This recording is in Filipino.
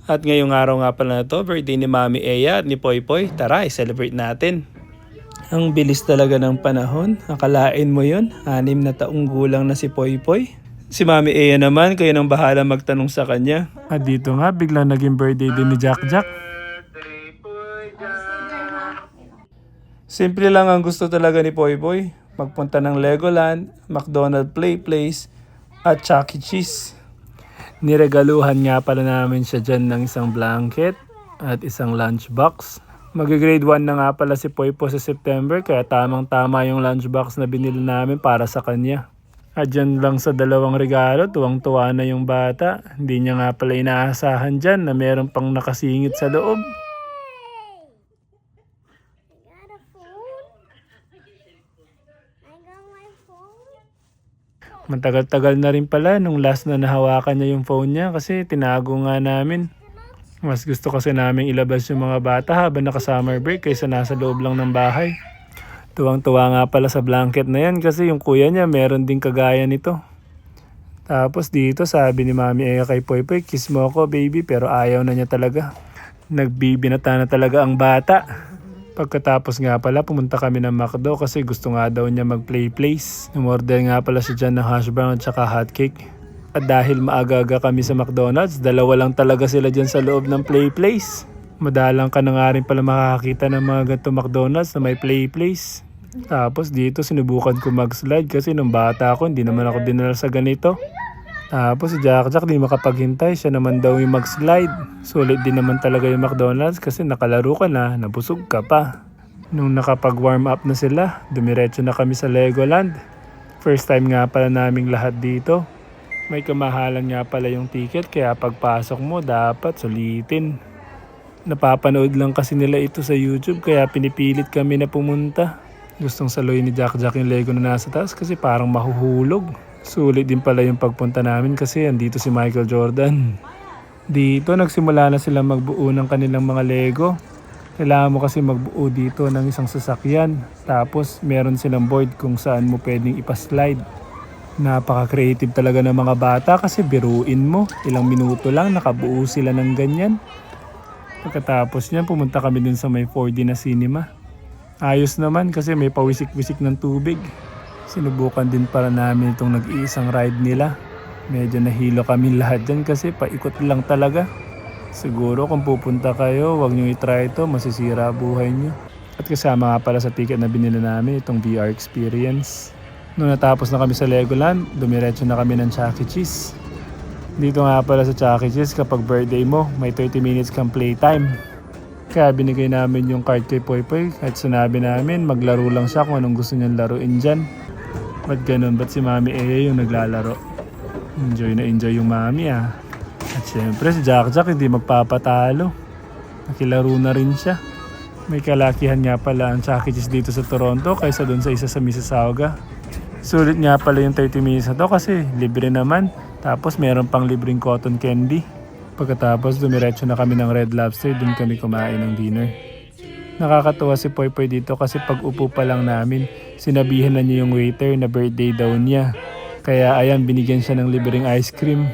At ngayong araw nga pala na to, birthday ni Mami Eya at ni Poy Poy. Tara, i-celebrate natin. Ang bilis talaga ng panahon. Akalain mo yun, 6 na taong gulang na si Poy Poy. Si Mami Eya naman, kayo nang bahala magtanong sa kanya. At dito nga, biglang naging birthday din ni Jack Jack. Simple lang ang gusto talaga ni Poy Poy. Magpunta ng Legoland, McDonald's Play Place, at Chuck E. Cheese. Niregaluhan nga pala namin siya dyan ng isang blanket at isang lunchbox. Mag-grade 1 na nga pala si Poy Poy sa September, kaya tamang-tama yung lunchbox na binili namin para sa kanya. At dyan lang sa dalawang regalo, tuwang-tuwa na yung bata. Hindi niya nga pala inaasahan dyan na meron pang nakasingit sa loob. Matagal-tagal na rin pala nung last na nahawakan niya yung phone niya kasi tinago nga namin. Mas gusto kasi namin ilabas yung mga bata habang naka-summer break kaysa nasa loob lang ng bahay. Tuwang-tuwa nga pala sa blanket na yan kasi yung kuya niya meron din kagaya nito. Tapos dito sabi ni Mami Eya kay Poy Poy, kiss mo ako baby, pero ayaw na niya talaga. Nagbibinata na talaga ang bata. Pagkatapos nga pala, pumunta kami ng McDo kasi gusto nga daw niya mag-play place. Umorder nga pala siya dyan ng hash brown at saka hotcake. At dahil maaga-aga kami sa McDonald's, dalawa lang talaga sila dyan sa loob ng play place. Madalang ka na nga rin pala makakakita ng mga ganito McDonald's na may play place. Tapos dito sinubukan ko mag-slide kasi nung bata ako hindi naman ako dinala sa ganito. Tapos si Jack Jack di makapaghintay, siya naman daw yung mag-slide. Sulit din naman talaga yung McDonald's kasi nakalaro ka na, nabusog ka pa. Nung nakapag-warm up na sila, dumiretso na kami sa Legoland. First time nga pala naming lahat dito. May kamahalan nga pala yung ticket kaya pagpasok mo dapat sulitin. Napapanood lang kasi nila ito sa YouTube kaya pinipilit kami na pumunta. Gustong saluhin ni Jack Jack yung Lego na nasa taas kasi parang mahuhulog. Sulit din pala yung pagpunta namin kasi andito si Michael Jordan. Dito nagsimula na sila magbuo ng kanilang mga Lego. Kailangan mo kasi magbuo dito ng isang sasakyan. Tapos meron silang board kung saan mo pwedeng ipaslide. Napaka-creative talaga ng mga bata kasi biruin mo. Ilang minuto lang nakabuo sila ng ganyan. Pagkatapos niyan pumunta kami dun sa may 4D na cinema. Ayos naman kasi may pawisik-wisik ng tubig. Sinubukan din para namin itong nag-iisang ride nila. Medyo nahilo kami lahat dyan kasi paikot lang talaga. Siguro kung pupunta kayo, huwag nyo i-try ito, masisira buhay nyo. At kasama nga pala sa ticket na binili namin itong VR experience. Noong natapos na kami sa Legoland, dumiretso na kami ng Chuck E. Cheese. Dito nga pala sa Chuck E. Cheese, kapag birthday mo, may 30 minutes kang playtime. Kaya binigay namin yung card kay Poy Poy at sinabi namin maglaro lang siya kung anong gusto niyang laruin dyan. Ba't ganun? Ba't si Mami Eya yung naglalaro? Enjoy na enjoy yung Mami ah. At syempre si Jack Jack hindi magpapatalo. Nakilaro na rin siya. May kalakihan nga pala ang Chuck E. Cheese dito sa Toronto kaysa dun sa isa sa Mississauga. Sulit nga pala yung 30 minutes na to kasi libre naman. Tapos meron pang libreng cotton candy. Pagkatapos dumiretso na kami ng Red Lobster, dun kami kumain ng dinner. Nakakatuwa si Poy Poy dito kasi pag upo pa lang namin, sinabihan na niya yung waiter na birthday daw niya. Kaya ayan, binigyan siya ng libreng ice cream.